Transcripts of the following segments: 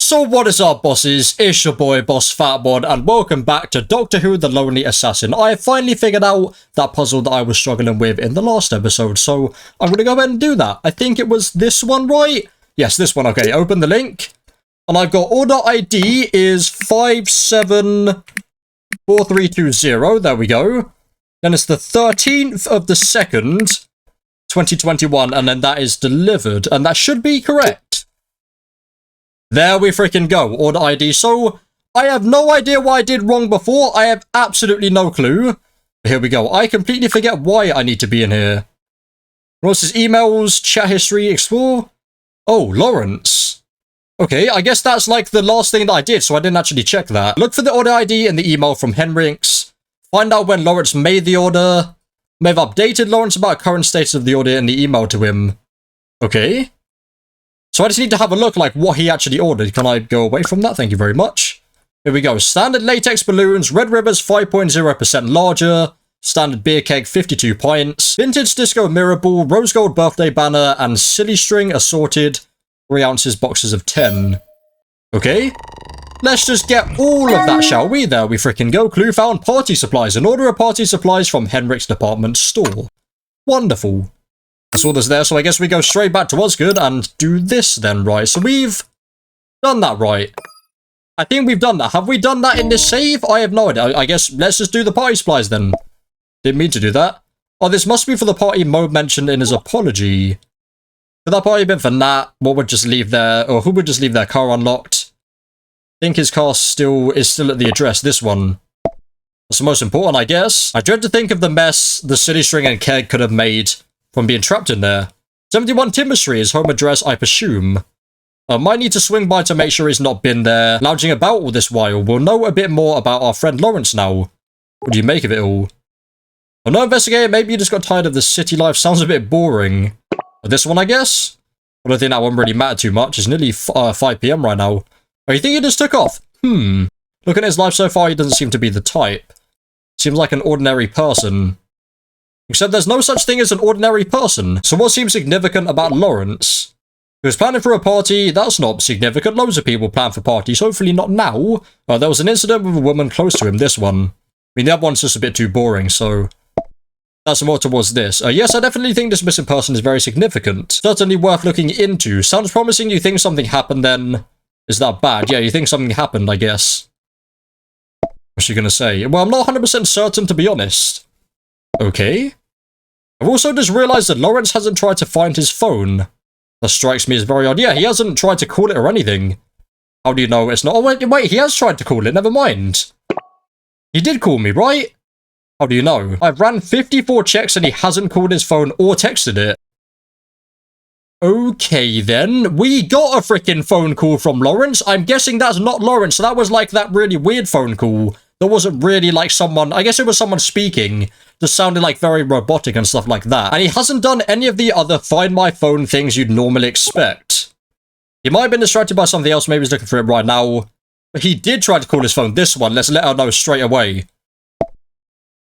So what is up, bosses? It's your boy Boss Fatwod, and welcome back to Doctor Who The Lonely Assassin. I have finally figured out that puzzle that I was struggling with in the last episode, so I'm going to go ahead and do that. I think it was this one, right? Yes, this one. Okay, open the link. And I've got order ID is 574320. There we go. Then it's the 13th of the 2nd, 2021, and then that is delivered, and that should be correct. There we freaking go, order ID. So, I have no idea what I did wrong before. I have absolutely no clue. Here we go. I completely forget why I need to be in here. What's his emails, chat history, explore? Oh, Lawrence. Okay, I guess that's like the last thing that I did, so I didn't actually check that. Look for the order ID in the email from Henrix. Find out when Lawrence made the order. May have updated Lawrence about current status of the order in the email to him. Okay. So I just need to have a look like what he actually ordered. Can I go away from that? Thank you very much. Here we go. Standard latex balloons. Red Rivers 5.0% larger. Standard beer keg 52 pints. Vintage disco mirror ball. Rose gold birthday banner. And silly string assorted 3 ounces boxes of 10. Okay. Let's just get all of that, shall we? There we freaking go. Clue found. Party supplies. An order of party supplies from Henrik's department store. Wonderful. That's all that's there, so I guess we go straight back to Osgood and do this then, right? So we've done that, right? I think we've done that. Have we done that in this save? I have no idea. I guess let's just do the party supplies then. Didn't mean to do that. Oh, this must be for the party Mo mentioned in his apology. Could that party been for Nat? What would just leave their, or who would just leave their car unlocked? I think his car is still at the address, this one. That's the most important, I guess. I dread to think of the mess the city string and keg could have made from being trapped in there. 71 Timber Street is home address, I presume. Might need to swing by to make sure he's not been there, lounging about all this while. We'll know a bit more about our friend Lawrence now. What do you make of it all? Oh no, investigator, maybe you just got tired of the city life. Sounds a bit boring. This one, I guess? I don't think that one really mattered too much. It's nearly 5 PM right now. Oh, you think he just took off? Looking at his life so far, he doesn't seem to be the type. Seems like an ordinary person. Except there's no such thing as an ordinary person. So what seems significant about Lawrence? He was planning for a party. That's not significant. Loads of people plan for parties. Hopefully not now. There was an incident with a woman close to him. This one. I mean, the other one's just a bit too boring, so that's more towards this. Yes, I definitely think this missing person is very significant. Certainly worth looking into. Sounds promising. You think something happened then? Is that bad? Yeah, you think something happened, I guess. What's she gonna say? Well, I'm not 100% certain, to be honest. Okay. I've also just realised that Lawrence hasn't tried to find his phone. That strikes me as very odd. Yeah, he hasn't tried to call it or anything. How do you know it's not? Oh, wait, he has tried to call it. Never mind. He did call me, right? How do you know? I've ran 54 checks and he hasn't called his phone or texted it. Okay, then. We got a freaking phone call from Lawrence. I'm guessing that's not Lawrence. So that was like that really weird phone call. There wasn't really like someone, I guess it was someone speaking, just sounded like very robotic and stuff like that. And he hasn't done any of the other find my phone things you'd normally expect. He might have been distracted by something else, maybe he's looking for it right now. But he did try to call his phone, this one, let's let her know straight away.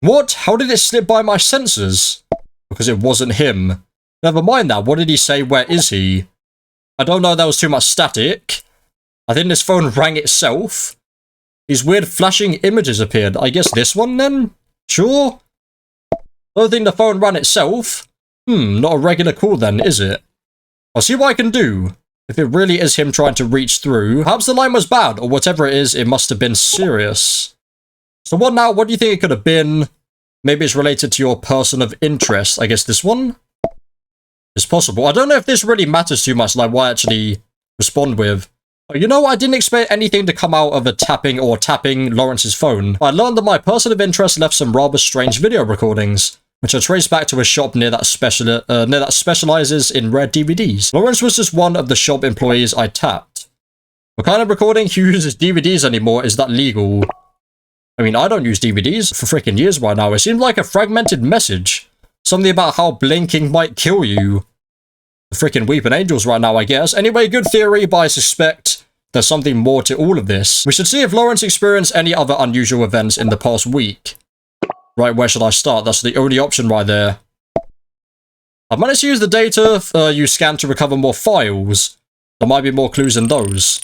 What? How did it slip by my sensors? Because it wasn't him. Never mind that, what did he say, where is he? I don't know, there was too much static. I think this phone rang itself. These weird flashing images appeared. I guess this one then? Sure. I don't think the phone ran itself. Not a regular call then, is it? I'll see what I can do. If it really is him trying to reach through. Perhaps the line was bad, or whatever it is, it must have been serious. So what now? What do you think it could have been? Maybe it's related to your person of interest. I guess this one? It's possible. I don't know if this really matters too much, like what I actually respond with. You know, I didn't expect anything to come out of a tapping Lawrence's phone. I learned that my person of interest left some rather strange video recordings, which I traced back to a shop near that specializes in rare DVDs. Lawrence was just one of the shop employees I tapped. What kind of recording uses DVDs anymore? Is that legal? I mean, I don't use DVDs for freaking years right now. It seemed like a fragmented message. Something about how blinking might kill you. The freaking weeping angels right now, I guess. Anyway, good theory, but I suspect there's something more to all of this. We should see if Lawrence experienced any other unusual events in the past week. Right, where should I start? That's the only option right there. I've managed to use the data you scanned to recover more files. There might be more clues in those.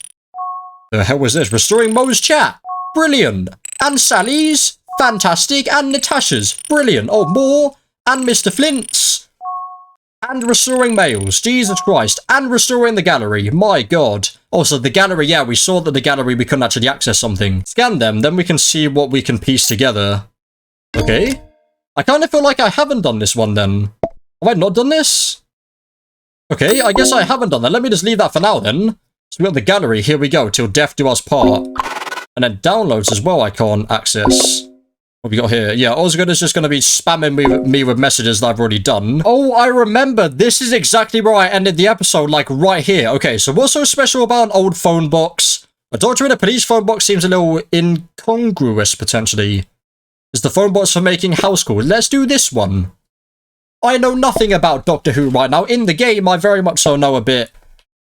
The hell was this? Restoring Mo's chat. Brilliant. And Sally's. Fantastic. And Natasha's. Brilliant. Oh, more. And Mr. Flint's. And restoring mails. Jesus Christ. And restoring the gallery. My God. Also, the gallery, yeah, we saw that the gallery, we couldn't actually access something. Scan them, then we can see what we can piece together. Okay. I kind of feel like I haven't done this one then. Have I not done this? Okay, I guess I haven't done that. Let me just leave that for now then. So we got the gallery. Here we go. Till death do us part. And then downloads as well I can't access. What we got here? Yeah, Osgood is just going to be spamming me with messages that I've already done. Oh, I remember. This is exactly where I ended the episode, like right here. Okay, so what's so special about an old phone box? A doctor in a police phone box seems a little incongruous, potentially. Is the phone box for making house calls? Let's do this one. I know nothing about Doctor Who right now. In the game, I very much so know a bit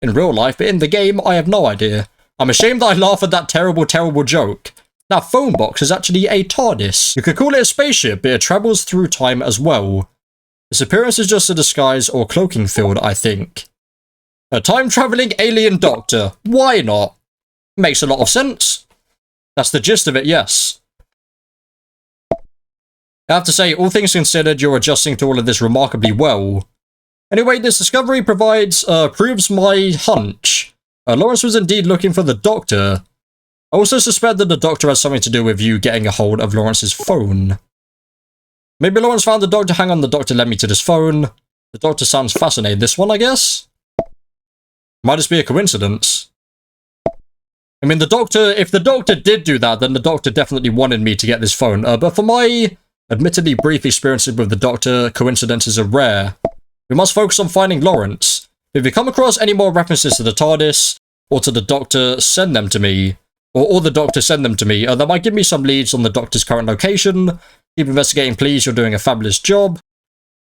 in real life, but in the game, I have no idea. I'm ashamed that I laughed at that terrible, terrible joke. That phone box is actually a TARDIS. You could call it a spaceship, but it travels through time as well. Its appearance is just a disguise or cloaking field, I think. A time-traveling alien doctor. Why not? Makes a lot of sense. That's the gist of it, yes. I have to say, all things considered, you're adjusting to all of this remarkably well. Anyway, this discovery proves my hunch. Lawrence was indeed looking for the Doctor. I also suspect that the Doctor has something to do with you getting a hold of Lawrence's phone. Maybe Lawrence found the Doctor. Hang on, the Doctor led me to this phone. The Doctor sounds fascinating. This one, I guess? Might just be a coincidence. I mean, if the Doctor did do that, then the Doctor definitely wanted me to get this phone. But for my admittedly brief experiences with the Doctor, coincidences are rare. We must focus on finding Lawrence. If you come across any more references to the TARDIS, or to the Doctor, send them to me. Or the Doctor, send them to me. That might give me some leads on the Doctor's current location. Keep investigating, please. You're doing a fabulous job.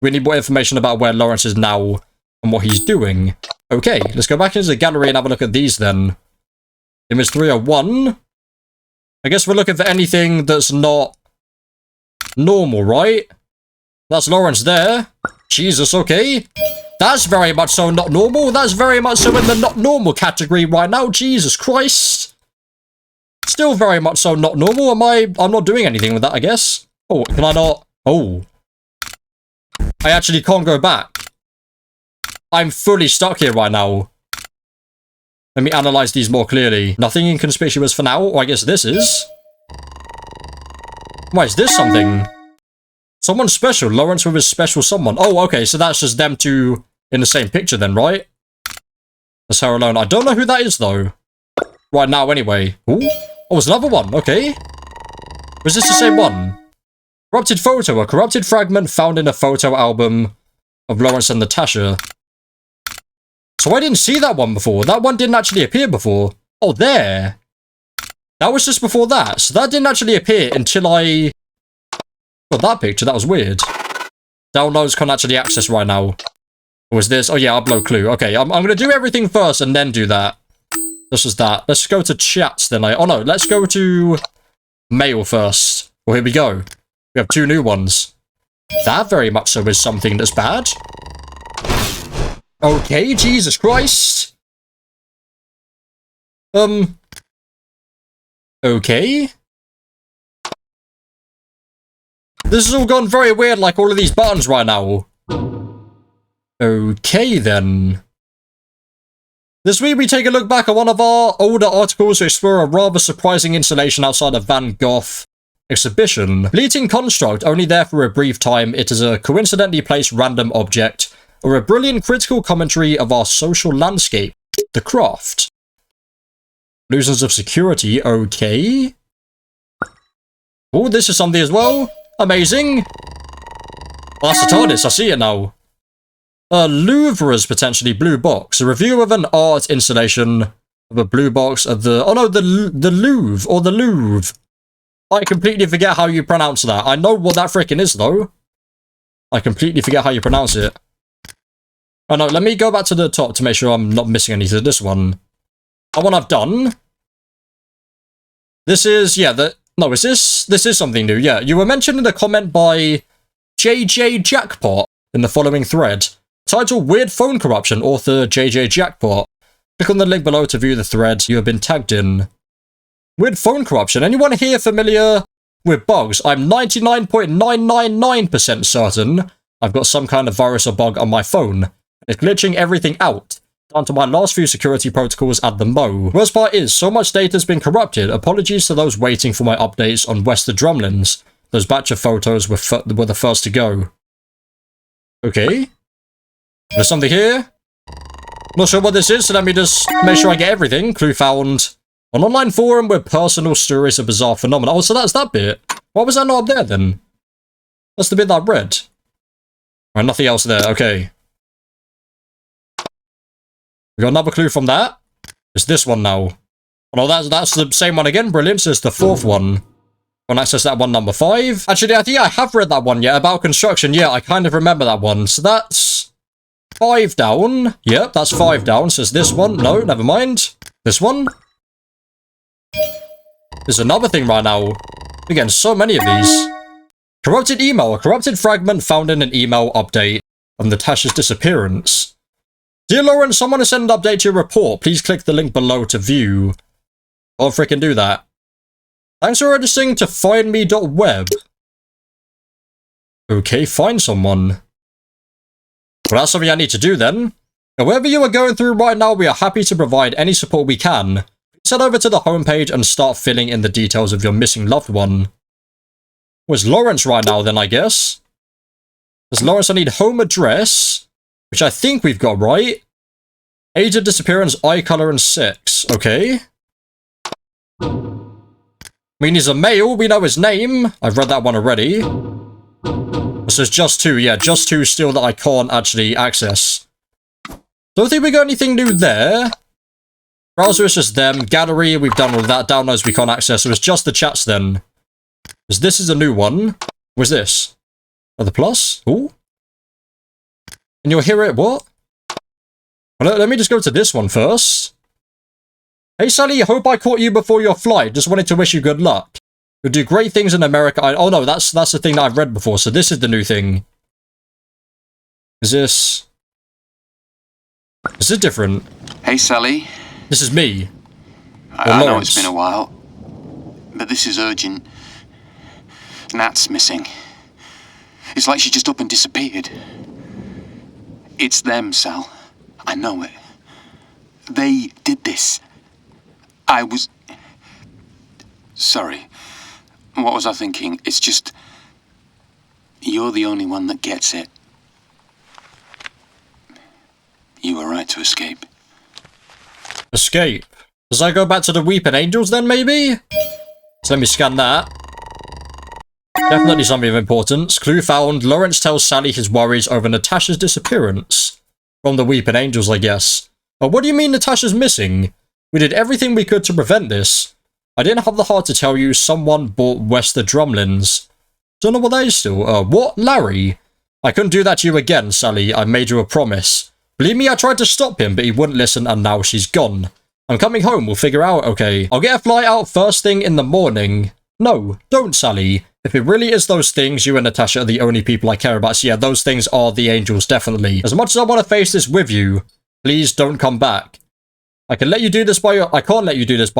We need more information about where Lawrence is now and what he's doing. Okay, let's go back into the gallery and have a look at these then. Image 301. I guess we're looking for anything that's not normal, right? That's Lawrence there. Jesus, okay. That's very much so not normal. That's very much so in the not normal category right now. Jesus Christ. Still very much so not normal. I'm not doing anything with that, I guess. Oh, can I not? Oh. I actually can't go back. I'm fully stuck here right now. Let me analyze these more clearly. Nothing inconspicuous for now. Or I guess this is. Why is this something? Someone special. Lawrence with his special someone. Oh, okay. So that's just them two in the same picture then, right? That's her alone. I don't know who that is, though. Right now, anyway. Ooh. Oh, there's another one. Okay. Was this the same one? Corrupted photo. A corrupted fragment found in a photo album of Lawrence and Natasha. So I didn't see that one before. That one didn't actually appear before. Oh, there. That was just before that. So that didn't actually appear until I got that picture. That was weird. Downloads can't actually access right now. Or was this? Oh, yeah, upload clue. Okay, I'm going to do everything first and then do that. This is that. Let's go to chats then. Oh, no. Let's go to mail first. Well, here we go. We have two new ones. That very much so is something that's bad. Okay, Jesus Christ. Okay. This has all gone very weird, like all of these buttons right now. Okay, then. This week we take a look back at one of our older articles to explore a rather surprising installation outside of Van Gogh exhibition. Fleeting construct, only there for a brief time, it is a coincidentally placed random object, or a brilliant critical commentary of our social landscape. The craft. Illusions of security, okay. Oh, this is something as well. Amazing. Oh, that's the TARDIS, I see it now. Louvre's potentially blue box. A review of an art installation of a blue box of the... Oh no, the Louvre, or the Louvre. I completely forget how you pronounce that. I know what that frickin' is, though. I completely forget how you pronounce it. Oh no, let me go back to the top to make sure I'm not missing anything. This one. That one I've done. This is... Yeah, no, is this... This is something new, yeah. You were mentioned in a comment by JJ Jackpot in the following thread. Title, Weird Phone Corruption, author JJ Jackpot. Click on the link below to view the thread you have been tagged in. Weird phone corruption. Anyone here familiar with bugs? I'm 99.999% certain I've got some kind of virus or bug on my phone. It's glitching everything out, down to my last few security protocols at the mo. Worst part is, so much data's been corrupted. Apologies to those waiting for my updates on Wester Drumlins. Those batch of photos were the first to go. Okay. There's something here. Not sure what this is, so let me just make sure I get everything. Clue found. An online forum with personal stories of bizarre phenomena. Oh, so that's that bit. Why was that not up there, then? That's the bit that I read. Right, nothing else there. Okay. We got another clue from that. It's this one now. Oh, no, that's the same one again. Brilliant. So it's the fourth one. Can access that one, number 5. Actually, I think I have read that one, yeah, about construction. Yeah, I kind of remember that one. So that's 5 down. Yep, that's 5 down. So it's this one. No, never mind. This one. There's another thing right now. We're getting so many of these. Corrupted email. A corrupted fragment found in an email update on Natasha's disappearance. Dear Lauren, someone has sent an update to your report. Please click the link below to view. I'll freaking do that. Thanks for registering to findme.web. Okay, find someone. Well, that's something I need to do then. And wherever you are going through right now, we are happy to provide any support we can. Please head over to the homepage and start filling in the details of your missing loved one. Where's Lawrence right now then, I guess? There's Lawrence, I need home address, which I think we've got right. Age of disappearance, eye color, and sex. Okay. I mean, he's a male. We know his name. I've read that one already. So it's just 2. Yeah, just 2 still that I can't actually access. Don't think we got anything new there. Browser is just them. Gallery, we've done all of that. Downloads we can't access. So it's just the chats then. Because this is a new one. What's this? Oh, the plus? Ooh. And you'll hear it. What? Well, let me just go to this one first. Hey Sally, hope I caught you before your flight. Just wanted to wish you good luck. You'll do great things in America. Oh no, that's the thing that I've read before. So this is the new thing. Is this different? Hey Sally. This is me. I know it's been a while, but this is urgent. Nat's missing. It's like she just up and disappeared. It's them, Sal. I know it. They did this. I was... Sorry. What was I thinking? It's just... You're the only one that gets it. You were right to escape. Escape? Does I go back to the Weeping Angels then, maybe? So let me scan that. Definitely something of importance. Clue found. Lawrence tells Sally his worries over Natasha's disappearance. From the Weeping Angels, I guess. But what do you mean Natasha's missing? We did everything we could to prevent this. I didn't have the heart to tell you someone bought Wester Drumlins. Don't know what that is still. What? Larry? I couldn't do that to you again, Sally. I made you a promise. Believe me, I tried to stop him, but he wouldn't listen and now she's gone. I'm coming home. We'll figure out, okay? I'll get a flight out first thing in the morning. No, don't, Sally. If it really is those things, you and Natasha are the only people I care about. So yeah, those things are the angels, definitely. As much as I want to face this with you, please don't come back. I can't let you do this by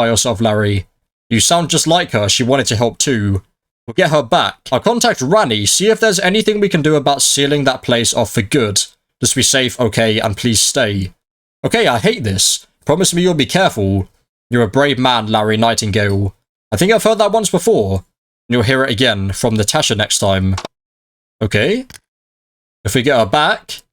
yourself, Larry. You sound just like her. She wanted to help too. We'll get her back. I'll contact Rani, see if there's anything we can do about sealing that place off for good. Just be safe, okay, and please stay. Okay, I hate this. Promise me you'll be careful. You're a brave man, Larry Nightingale. I think I've heard that once before. And you'll hear it again from Natasha next time. Okay. If we get her back...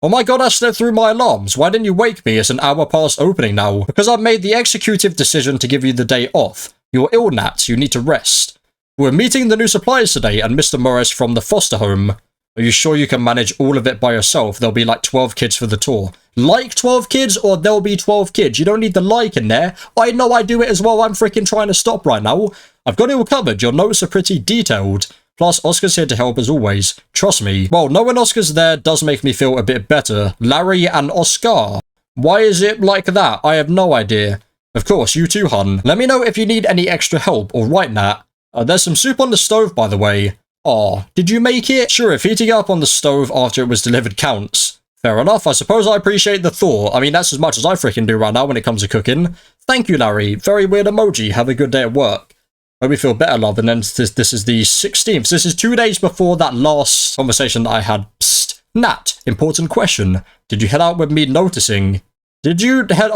Oh my god, I slept through my alarms. Why didn't you wake me? It's an hour past opening now. Because I've made the executive decision to give you the day off. You're ill, Nat. You need to rest. We're meeting the new suppliers today and Mr. Morris from the foster home. Are you sure you can manage all of it by yourself? There'll be like 12 kids for the tour. Like 12 kids or there'll be 12 kids? You don't need the like in there. I know I do it as well. I'm freaking trying to stop right now. I've got it all covered. Your notes are pretty detailed. Plus, Oscar's here to help as always. Trust me. Well, knowing Oscar's there does make me feel a bit better. Larry and Oscar. Why is it like that? I have no idea. Of course, you too, hun. Let me know if you need any extra help. Alright, Nat. There's some soup on the stove, by the way. Aw, did you make it? Sure, if heating up on the stove after it was delivered counts. Fair enough. I suppose I appreciate the thought. I mean, that's as much as I freaking do right now when it comes to cooking. Thank you, Larry. Very weird emoji. Have a good day at work. Hope you feel better, love. And then this is the 16th. This is 2 days before that last conversation that I had. Psst. Nat, important question. Did you head out with me noticing? Did you head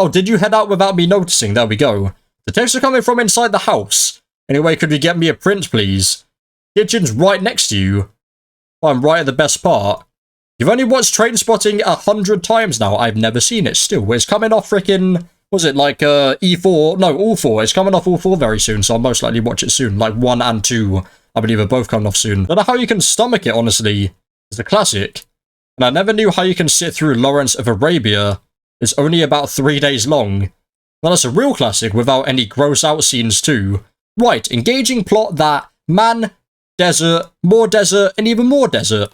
out without me noticing? There we go. The texts are coming from inside the house. Anyway, could you get me a print, please? Kitchen's right next to you. Oh, I'm right at the best part. You've only watched Trainspotting 100 times now. I've never seen it still. It's coming off freaking... Was it like E4? No, all 4. It's coming off all 4 very soon, so I'll most likely watch it soon. Like 1 and 2, I believe, are both coming off soon. Don't know how you can stomach it, honestly. It's a classic. And I never knew how you can sit through Lawrence of Arabia. It's only about 3 days long. Now that's a real classic without any gross out scenes too. Right, engaging plot that man, desert, and even more desert.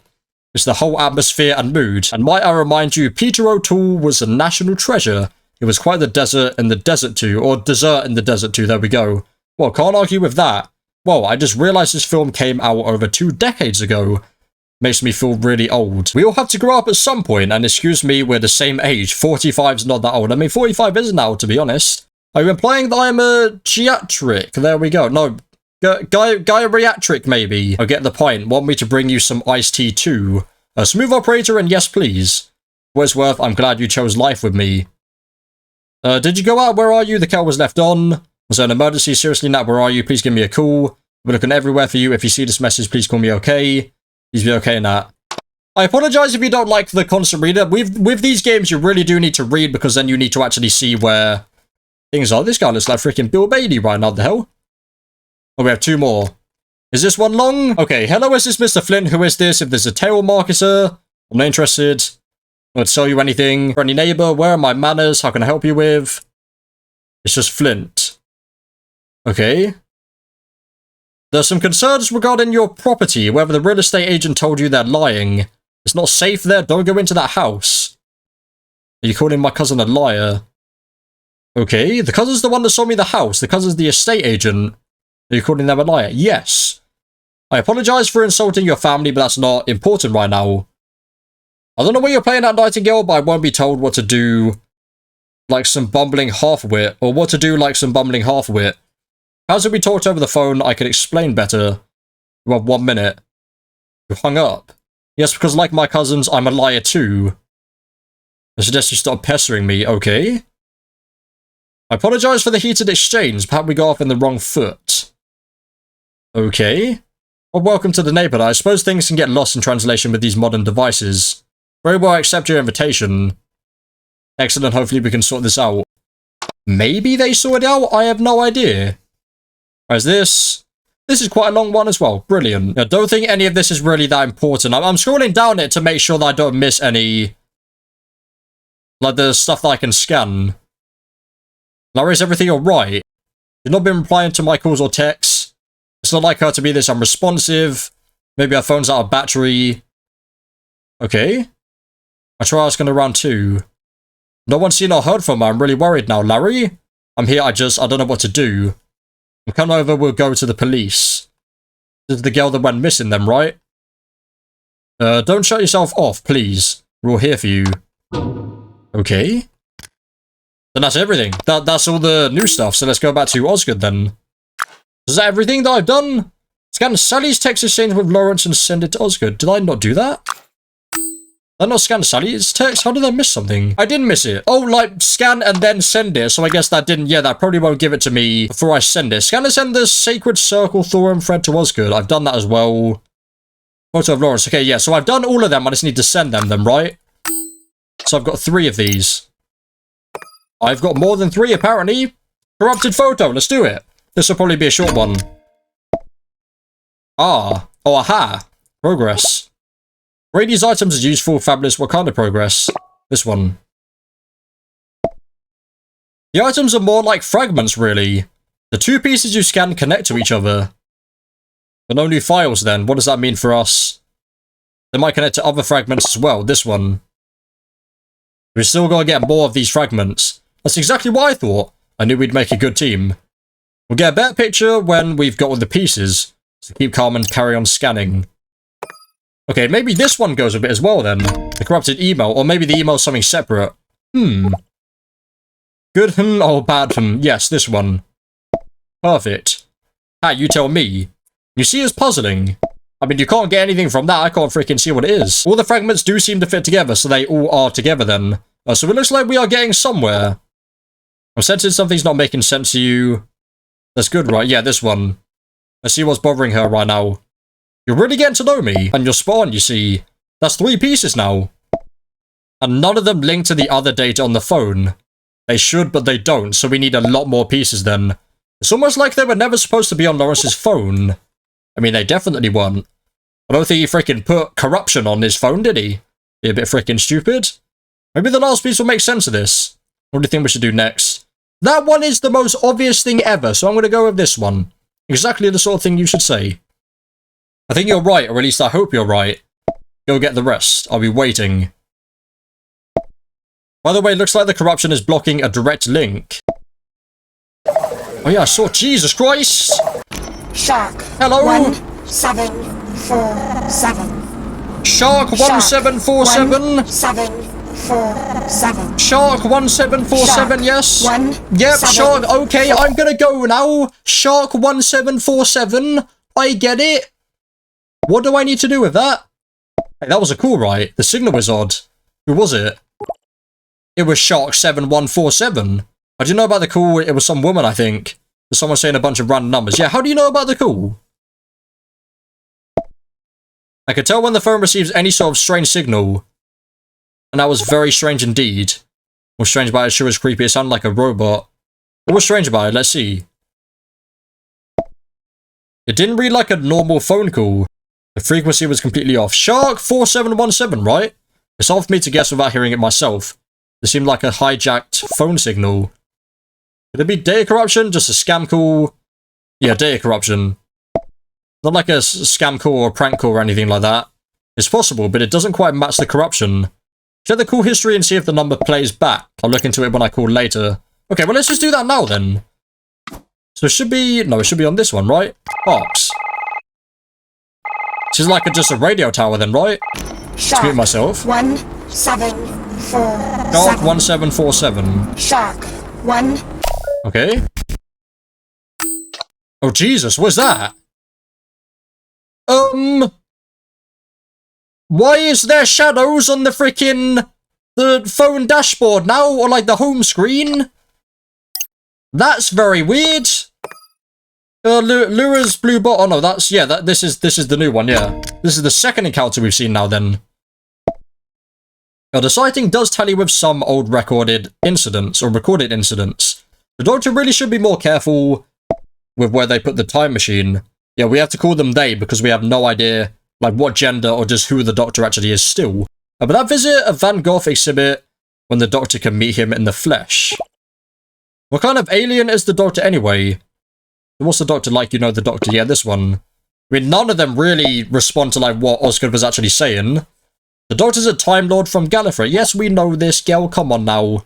It's the whole atmosphere and mood. And might I remind you, Peter O'Toole was a national treasure. It was quite the desert in the desert too, or dessert in the desert too, there we go. Well, can't argue with that. Well, I just realised this film came out over 2 decades ago. Makes me feel really old. We all have to grow up at some point, and excuse me, we're the same age. 45's not that old. I mean, 45 isn't old, to be honest. Are you implying that I'm a geriatric? There we go. No, geriatric maybe. I get the point. Want me to bring you some iced tea too? A smooth operator and yes please. Wordsworth, I'm glad you chose life with me. Did you go out? Where are you? The kettle was left on. Was there an emergency? Seriously, Nat, where are you? Please give me a call. We're looking everywhere for you. If you see this message, please call me okay. Please be okay, Nat. I apologize if you don't like the constant reader. With these games, you really do need to read because then you need to actually see where things are. This guy looks like freaking Bill Bailey right now. What the hell? Oh, we have 2 more. Is this one long? Okay, hello, is this Mr. Flint? Who is this? If there's a tail marker, sir, I'm not interested. I won't sell you anything. Friendly neighbor, where are my manners? How can I help you with? It's just Flint. Okay. There's some concerns regarding your property, whether the real estate agent told you they're lying. It's not safe there, don't go into that house. Are you calling my cousin a liar? Okay, the cousin's the one that sold me the house. The cousin's the estate agent. Are you calling them a liar? Yes. I apologize for insulting your family, but that's not important right now. I don't know where you're playing at, Nightingale, but I won't be told what to do like some bumbling half-wit, or what to do like some bumbling half-wit. How's it we talked over the phone? I could explain better. You have 1 minute. You hung up. Yes, because like my cousins, I'm a liar too. I suggest you stop pestering me, okay? I apologize for the heated exchange. Perhaps we got off in the wrong foot. Okay. Well, welcome to the neighborhood. I suppose things can get lost in translation with these modern devices. Very well, I accept your invitation. Excellent, hopefully we can sort this out. Maybe they sort it out? I have no idea. Whereas this is quite a long one as well. Brilliant. I don't think any of this is really that important. I'm scrolling down it to make sure that I don't miss any, like the stuff that I can scan. Larry, is everything alright? You've not been replying to my calls or texts. It's not like her to be this unresponsive. Maybe her phone's out of battery. Okay. I try asking around too. No one's seen or heard from her. I'm really worried now. Larry? I'm here, I don't know what to do. Come over, we'll go to the police. This is the girl that went missing then, right? Don't shut yourself off, please. We're all here for you. Okay. Then that's everything. That's all the new stuff, so let's go back to Osgood then. Is that everything that I've done? Scan Sally's text exchange with Lawrence and send it to Osgood. Did I not do that? Did I not scan Sally's text? How did I miss something? I didn't miss it. Oh, like, scan and then send it. So I guess that didn't... Yeah, that probably won't give it to me before I send it. Scan and send the Sacred Circle Thorum thread to Osgood. I've done that as well. Photo of Lawrence. Okay, yeah, so I've done all of them. I just need to send them then, right? So I've got 3 of these. I've got more than 3, apparently. Corrupted photo. Let's do it. This will probably be a short one. Ah. Oh, aha. Progress. Rate these items as useful, fabulous. What kind of progress? This one. The items are more like fragments, really. The 2 pieces you scan connect to each other. But no new files then. What does that mean for us? They might connect to other fragments as well. This one. We've still got to get more of these fragments. That's exactly what I thought. I knew we'd make a good team. We'll get a better picture when we've got all the pieces. So keep calm and carry on scanning. Okay, maybe this one goes with it as well then. The corrupted email, or maybe the email's something separate. Good or bad Yes, this one. Perfect. You tell me. You see it's puzzling. I mean, you can't get anything from that. I can't freaking see what it is. All the fragments do seem to fit together, so they all are together then. So it looks like we are getting somewhere. I'm sensing something's not making sense to you. That's good, right? Yeah, this one. Let's see what's bothering her right now. You're really getting to know me, and you're spot on, you see. That's 3 pieces now. And none of them link to the other data on the phone. They should, but they don't, so we need a lot more pieces then. It's almost like they were never supposed to be on Lawrence's phone. I mean, they definitely weren't. I don't think he freaking put corruption on his phone, did he? Be a bit freaking stupid. Maybe the last piece will make sense of this. What do you think we should do next? That one is the most obvious thing ever, so I'm going to go with this one. Exactly the sort of thing you should say. I think you're right, or at least I hope you're right. Go get the rest. I'll be waiting. By the way, it looks like the corruption is blocking a direct link. Oh yeah, I saw. Jesus Christ! Shark. Hello? 1747. Shark 1747. 1747. Shark 1747, yes. Yep, Shark, okay, I'm gonna go now. Shark 1747. I get it. What do I need to do with that? Hey, that was a call, right? The signal was odd. Who was it? It was Shark 7147. How do you know about the call? It was some woman, I think. There's someone saying a bunch of random numbers. Yeah, how do you know about the call? I could tell when the phone receives any sort of strange signal. And that was very strange indeed. What's strange about it? Sure was creepy. It sounded like a robot. What was strange about it? Let's see. It didn't read like a normal phone call. The frequency was completely off. Shark 4717, right? It's hard for me to guess without hearing it myself. It seemed like a hijacked phone signal. Could it be data corruption? Just a scam call? Yeah, data corruption. Not like a scam call or a prank call or anything like that. It's possible, but it doesn't quite match the corruption. Check the call history and see if the number plays back. I'll look into it when I call later. Okay, well let's just do that now then. So it should be... No, it should be on this one, right? Box. This is like just a radio tower then, right? Shark. Mute myself. 1747. Shark 1747. Shark 1. Okay. Oh Jesus, what's that? Why is there shadows on the freaking... the phone dashboard now? Or like the home screen? That's very weird. Lura's blue bot. Oh no, that's... yeah, this is the new one, yeah. This is the second encounter we've seen now then. Now, the sighting does tally with some old recorded incidents. The doctor really should be more careful with where they put the time machine. Yeah, we have to call them they because we have no idea like what gender or just who the doctor actually is still. But that visit a Van Gogh exhibit when the doctor can meet him in the flesh. What kind of alien is the doctor anyway? What's the doctor like? You know the doctor. Yeah, this one. I mean, none of them really respond to like what Osgood was actually saying. The doctor's a Time Lord from Gallifrey. Yes, we know this, girl. Come on now.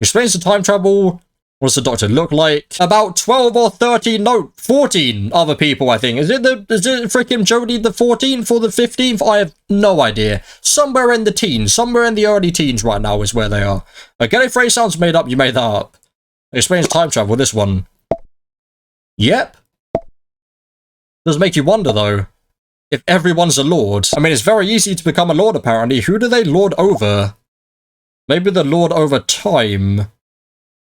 Explains the time travel. What does the doctor look like? About 12 or 13, no, 14 other people, I think. Is it freaking Jodie the 14th or the 15th? I have no idea. Somewhere in the teens, somewhere in the early teens right now is where they are. Gallifrey sounds made up, you made that up. Explains time travel, this one. Yep. Does make you wonder, though, if everyone's a lord. I mean, it's very easy to become a lord, apparently. Who do they lord over? Maybe the lord over time.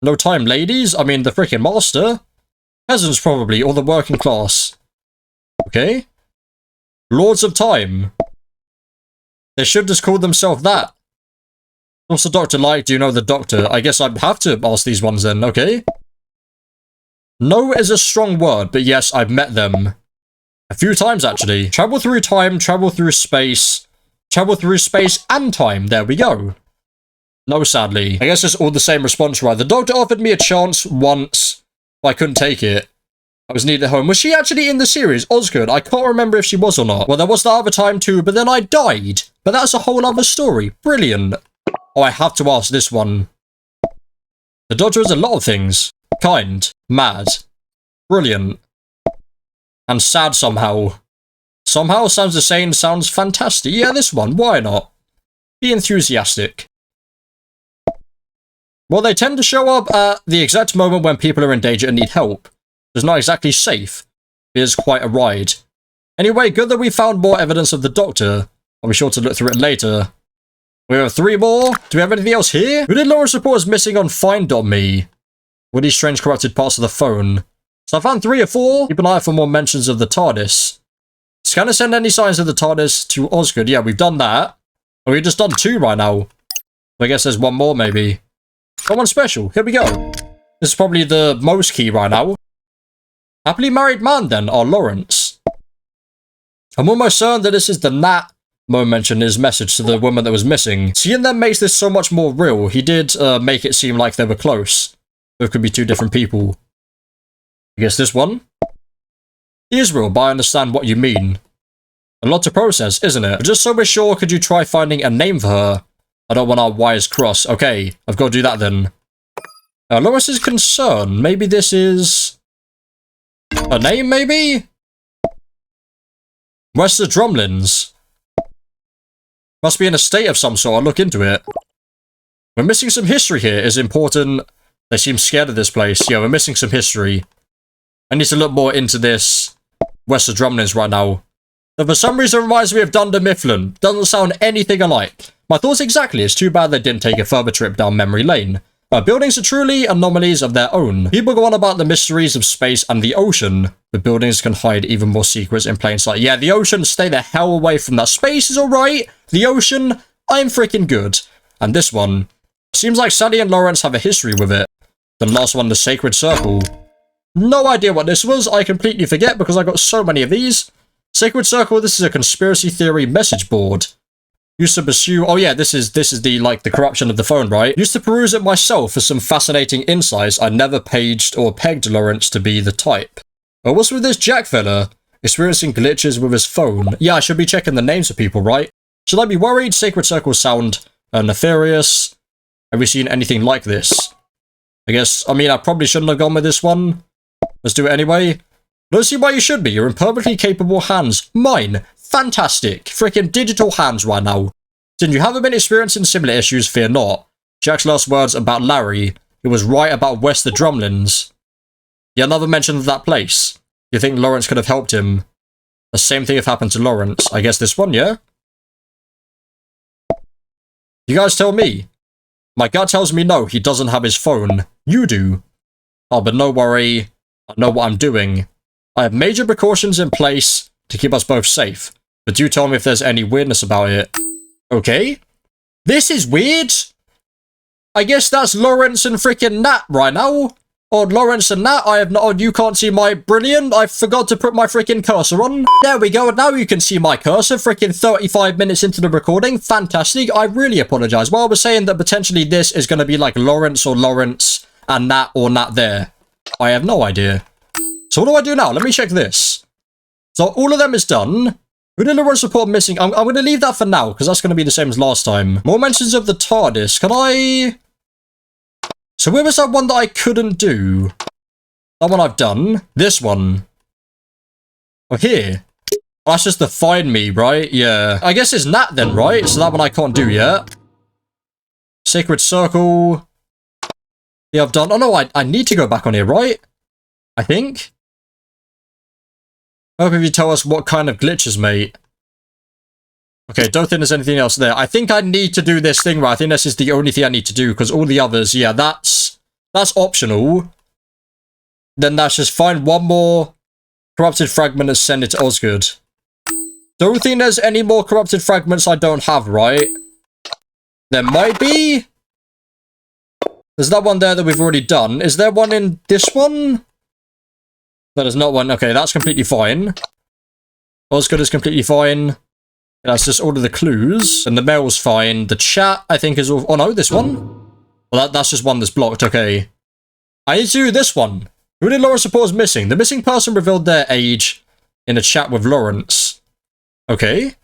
No time ladies? I mean, the freaking master? Peasants, probably, or the working class. Okay. Lords of time. They should just call themselves that. What's the doctor like? Do you know the doctor? I guess I'd have to ask these ones then, okay? No is a strong word, but yes, I've met them. A few times, actually. Travel through time, travel through space and time. There we go. No, sadly. I guess it's all the same response, right? The doctor offered me a chance once, but I couldn't take it. I was needed at home. Was she actually in the series, Osgood? I can't remember if she was or not. Well, there was the other time too, but then I died. But that's a whole other story. Brilliant. Oh, I have to ask this one. The doctor is a lot of things. Kind. Mad. Brilliant. And sad somehow. Somehow sounds the same, sounds fantastic. Yeah, this one, why not? Be enthusiastic. Well, they tend to show up at the exact moment when people are in danger and need help. It's not exactly safe. It is quite a ride. Anyway, good that we found more evidence of the Doctor. I'll be sure to look through it later. We have 3 more. Do we have anything else here? Who did Lawrence report as missing on Find.me? Were these strange corrupted parts of the phone? So I found 3 or 4. Keep an eye out for more mentions of the TARDIS. Scanner send any signs of the TARDIS to Osgood. Yeah, we've done that. And we've just done 2 right now. I guess there's 1 more, maybe. Someone special. Here we go. This is probably the most key right now. Happily married man, then, our Lawrence. I'm almost certain that this is the Nat Mo mentioned in his message to the woman that was missing. Seeing them makes this so much more real. He did make it seem like they were close. It could be 2 different people. I guess this one? Israel, but I understand what you mean. A lot to process, isn't it? But just so we're sure, could you try finding a name for her? I don't want our wires crossed. Okay, I've got to do that then. Lois's concern. Maybe this is... a name, maybe? Wester Drumlins. Must be in a state of some sort. I'll look into it. We're missing some history here. Is important. They seem scared of this place. Yeah, we're missing some history. I need to look more into this Wester Drumlins right now. But for some reason, it reminds me of Dunder Mifflin. Doesn't sound anything alike. My thoughts exactly. It's too bad they didn't take a further trip down memory lane. Buildings are truly anomalies of their own. People go on about the mysteries of space and the ocean. The buildings can hide even more secrets in plain sight. Yeah, the ocean, stay the hell away from that. Space is alright. The ocean, I'm freaking good. And this one, seems like Sally and Lawrence have a history with it. The last one, the Sacred Circle. No idea what this was. I completely forget because I got so many of these. Sacred Circle, this is a conspiracy theory message board. Used to pursue... oh yeah, this is the, like, the corruption of the phone, right? Used to peruse it myself for some fascinating insights. I never paged or pegged Lawrence to be the type. But what's with this Jack fella? Experiencing glitches with his phone. Yeah, I should be checking the names of people, right? Should I be worried? Sacred Circles sound nefarious. Have we seen anything like this? I guess, I mean, I probably shouldn't have gone with this one. Let's do it anyway. Don't see why you should be. You're in perfectly capable hands. Mine. Fantastic. Freaking digital hands right now. Since you haven't been experiencing similar issues, fear not. Jack's last words about Larry. He was right about Wester Drumlins. Yeah, another mention of that place. You think Lawrence could have helped him? The same thing have happened to Lawrence. I guess this one, yeah? You guys tell me. My gut tells me no, he doesn't have his phone. You do. Oh, but no worry. I know what I'm doing. I have major precautions in place to keep us both safe. But do tell me if there's any weirdness about it. Okay. This is weird. I guess that's Lawrence and freaking Nat right now. Or Lawrence and Nat, I have not... oh, you can't see my brilliant. I forgot to put my freaking cursor on. There we go. Now you can see my cursor. Freaking 35 minutes into the recording. Fantastic. I really apologize. Well, I was saying that potentially this is going to be like Lawrence or Lawrence and Nat or Nat there. I have no idea. So what do I do now? Let me check this. So all of them is done. Who did Lawrence report missing? I'm going to leave that for now because that's going to be the same as last time. More mentions of the TARDIS. Can I... so where was that one that I couldn't do? That one I've done. This one. Oh, here. Oh, that's just the find me, right? Yeah. I guess it's Nat then, right? So that one I can't do yet. Sacred Circle. Yeah, I've done... oh, no, I need to go back on here, right? I think. I hope if you tell us what kind of glitches, mate. Okay, don't think there's anything else there. I think I need to do this thing, right? I think this is the only thing I need to do, because all the others, yeah, that's optional. Then that's just find one more corrupted fragment and send it to Osgood. Don't think there's any more corrupted fragments I don't have, right? There might be. There's that one there that we've already done. Is there one in this one? No, there's not one. Okay, that's completely fine. Osgood is completely fine. That's just all of the clues. And the mail's fine. The chat, I think, is all... oh, no, this one? Well, that's just one that's blocked. Okay. I need to do this one. Who did Lawrence report is missing? The missing person revealed their age in a chat with Lawrence. Okay.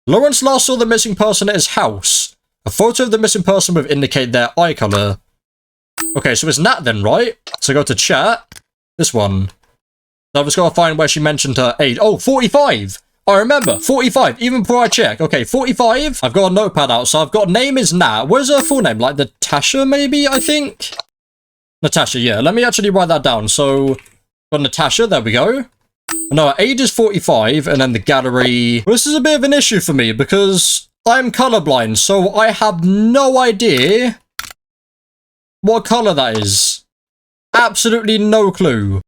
Lawrence last saw the missing person at his house. A photo of the missing person would indicate their eye color. Okay, so it's Nat then, right? So go to chat. This one. So I've just got to find where she mentioned her age. Oh, 45! I remember, 45, even before I check. Okay, 45. I've got a notepad out, so I've got name is Nat. Where's her full name? Like Natasha, maybe, I think? Natasha, yeah. Let me actually write that down. So, got Natasha, there we go. No, her age is 45, and then the gallery. Well, this is a bit of an issue for me, because I'm colorblind, so I have no idea what color that is. Absolutely no clue.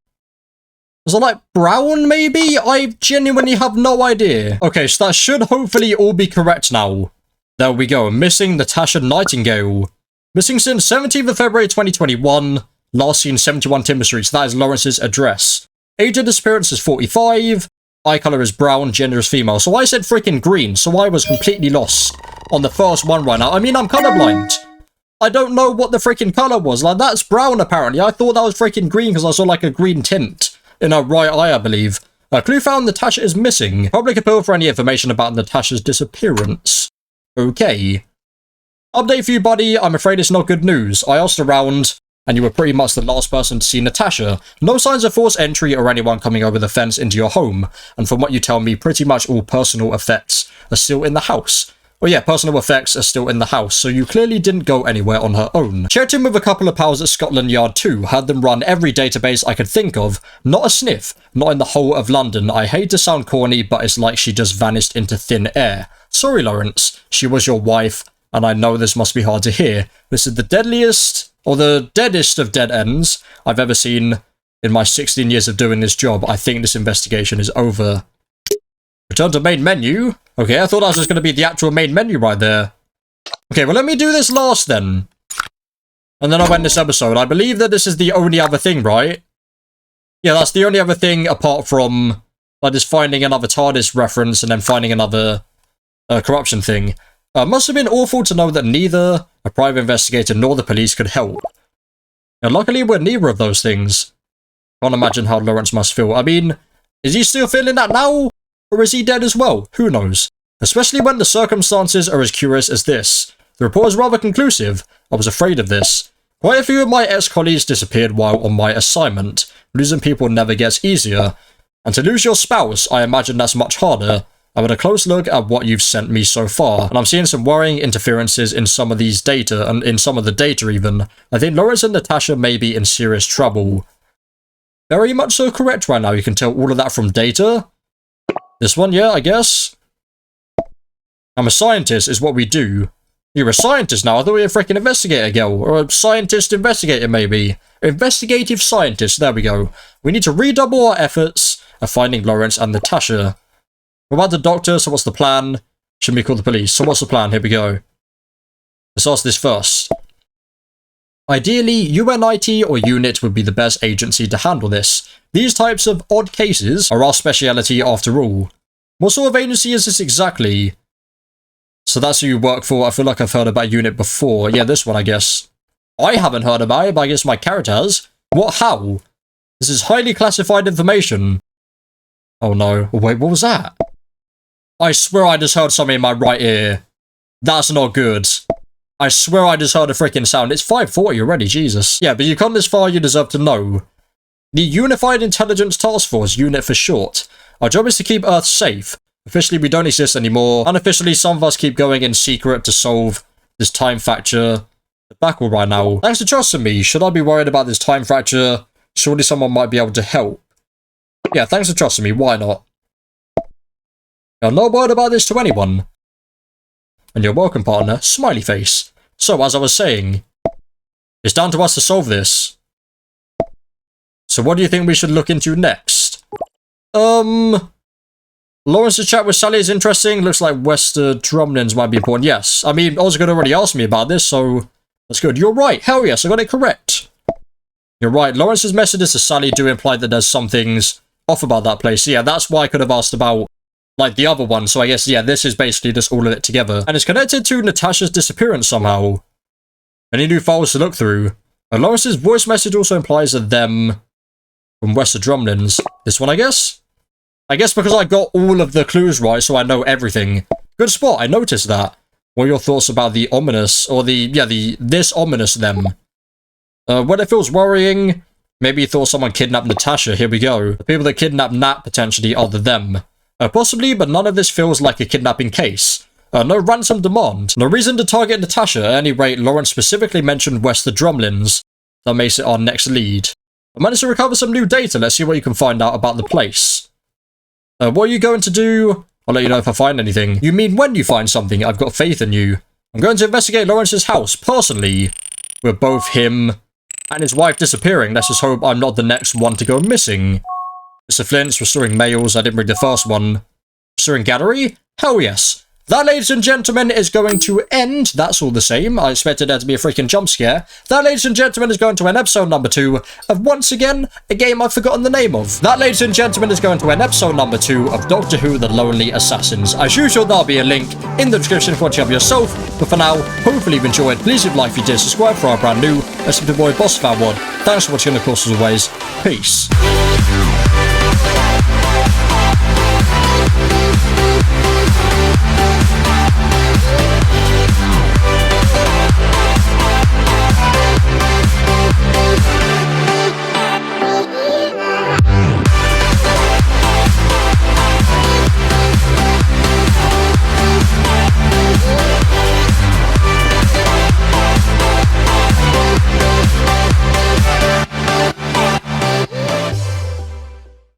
Is it like brown, maybe? I genuinely have no idea. Okay, so that should hopefully all be correct now. There we go. Missing Natasha Nightingale. Missing since 17th of February 2021. Last seen 71 Timber Street. So that is Lawrence's address. Age of disappearance is 45. Eye color is brown. Gender is female. So I said freaking green. So I was completely lost on the first one right now. I mean, I'm colorblind. I don't know what the freaking color was. Like, that's brown apparently. I thought that was freaking green because I saw like a green tint in her right eye, I believe. Clue found Natasha is missing. Public appeal for any information about Natasha's disappearance. Okay. Update for you, buddy. I'm afraid it's not good news. I asked around, and you were pretty much the last person to see Natasha. No signs of forced entry or anyone coming over the fence into your home. And from what you tell me, pretty much all personal effects are still in the house. Well, yeah, personal effects are still in the house, so you clearly didn't go anywhere on her own. Checked in with a couple of pals at Scotland Yard too, had them run every database I could think of. Not a sniff, not in the whole of London. I hate to sound corny, but it's like she just vanished into thin air. Sorry, Lawrence, she was your wife, and I know this must be hard to hear. This is the deadliest, or the deadest of dead ends I've ever seen in my 16 years of doing this job. I think this investigation is over. Return to main menu. Okay, I thought that was just going to be the actual main menu right there. Okay, well, let me do this last then. And then I'll end this episode. I believe that this is the only other thing, right? Yeah, that's the only other thing apart from, like, just finding another TARDIS reference and then finding another corruption thing. Must have been awful to know that neither a private investigator nor the police could help. And luckily, we're neither of those things. Can't imagine how Lawrence must feel. I mean, is he still feeling that now? Or is he dead as well? Who knows? Especially when the circumstances are as curious as this. The report is rather conclusive. I was afraid of this. Quite a few of my ex-colleagues disappeared while on my assignment. Losing people never gets easier. And to lose your spouse, I imagine that's much harder. I've had a close look at what you've sent me so far, and I'm seeing some worrying interferences in some of these data, and in some of the data even. I think Lawrence and Natasha may be in serious trouble. Very much so correct right now. You can tell all of that from data. This one, yeah, I guess. I'm a scientist, is what we do. You're a scientist now? I thought you were a freaking investigator, girl. Or a scientist investigator, maybe. Investigative scientist, there we go. We need to redouble our efforts of finding Lawrence and Natasha. We're about the doctor, so what's the plan? Should we call the police? So what's the plan? Here we go. Let's ask this first. Ideally, UNIT or UNIT would be the best agency to handle this. These types of odd cases are our speciality after all. What sort of agency is this exactly? So that's who you work for. I feel like I've heard about UNIT before. Yeah, this one, I guess. I haven't heard about it, but I guess my character has. What? How? This is highly classified information. Oh no. Wait, what was that? I swear I just heard something in my right ear. That's not good. I swear I just heard a freaking sound. It's 5:40 already, Jesus. Yeah, but you come this far, you deserve to know. The Unified Intelligence Task Force, UNIT for short. Our job is to keep Earth safe. Officially, we don't exist anymore. Unofficially, some of us keep going in secret to solve this time fracture debacle right now. Thanks for trusting me. Should I be worried about this time fracture? Surely someone might be able to help. Yeah, thanks for trusting me. Why not? Now, no word about this to anyone. And you're welcome, partner. Smiley face. So, as I was saying, it's down to us to solve this. So what do you think we should look into next? Lawrence's chat with Sally is interesting. Looks like Wester Drumlins might be important. Yes. I mean, Osgood already asked me about this, so that's good. You're right. Hell yes, I got it correct. You're right. Lawrence's messages to Sally do imply that there's some things off about that place. So yeah, that's why I could have asked about, like, the other one. So I guess, yeah, this is basically just all of it together. And it's connected to Natasha's disappearance somehow. Any new files to look through? And Lawrence's voice message also implies that them from Wester Drumlins. This one, I guess? I guess because I got all of the clues right, so I know everything. Good spot, I noticed that. What are your thoughts about the ominous, or this ominous them? When it feels worrying, Maybe he thought someone kidnapped Natasha. Here we go. The people that kidnapped Nat potentially are the them. Possibly, but none of this feels like a kidnapping case. No ransom demand. No reason to target Natasha. At any rate, Lawrence specifically mentioned West the Drumlins. That makes it our next lead. I managed to recover some new data. Let's see what you can find out about the place. What are you going to do? I'll let you know if I find anything. You mean when you find something? I've got faith in you. I'm going to investigate Lawrence's house, personally. With both him and his wife disappearing. Let's just hope I'm not the next one to go missing. Mr. Flint's restoring mails. I didn't bring the first one. Restoring gallery? Hell yes. That, ladies and gentlemen, is going to end. That's all the same. I expected there to be a freaking jump scare. That, ladies and gentlemen, is going to end episode number 2 of, once again, a game I've forgotten the name of. That, ladies and gentlemen, is going to end episode number 2 of Doctor Who: The Lonely Assassins. As usual, there'll be a link in the description for watching up yourself. But for now, hopefully you've enjoyed. Please leave a like if you did, subscribe for our brand new. That's the boy Boss Fatwod. Thanks for watching, and of course, as always, peace.